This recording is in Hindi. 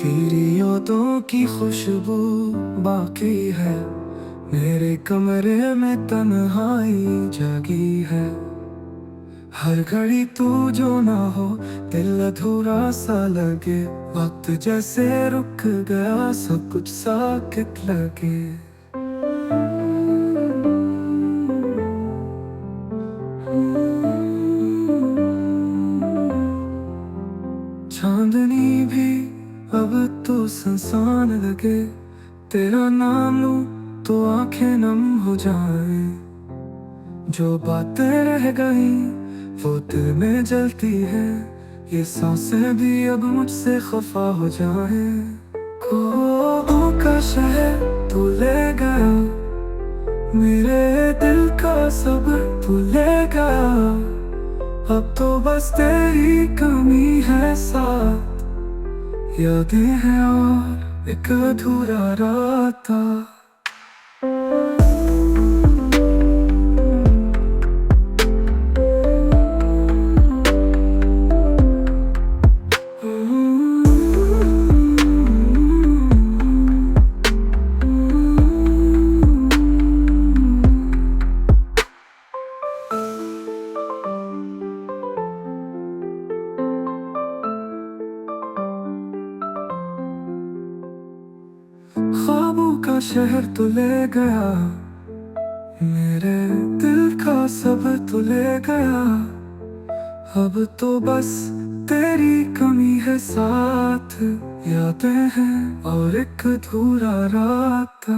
तेरी यादों की खुशबू बाकी है, मेरे कमरे में तन्हाई जगी है। हर घड़ी तू जो ना हो दिल अधूरा सा लगे, वक्त जैसे रुक गया सब कुछ साकित लगे। चांदनी भी अब तो सुनसान लगे, तेरा नाम लूं तो आंखें नम हो जाए। जो बातें रह गई वो दिल में जलती है, ये सांसें भी अब मुझसे खफा हो जाए। ख्वाबों का शहर तू ले गया, मेरे दिल का सब्र तू ले गया। अब तो बस तेरी कमी है साथ, यादें हैं और एक अधूरा राता। ख्वाबों का शहर तो ले गया, मेरे दिल का सब्र तो ले गया। अब तो बस तेरी कमी है साथ, यादें हैं और एक अधूरा राता।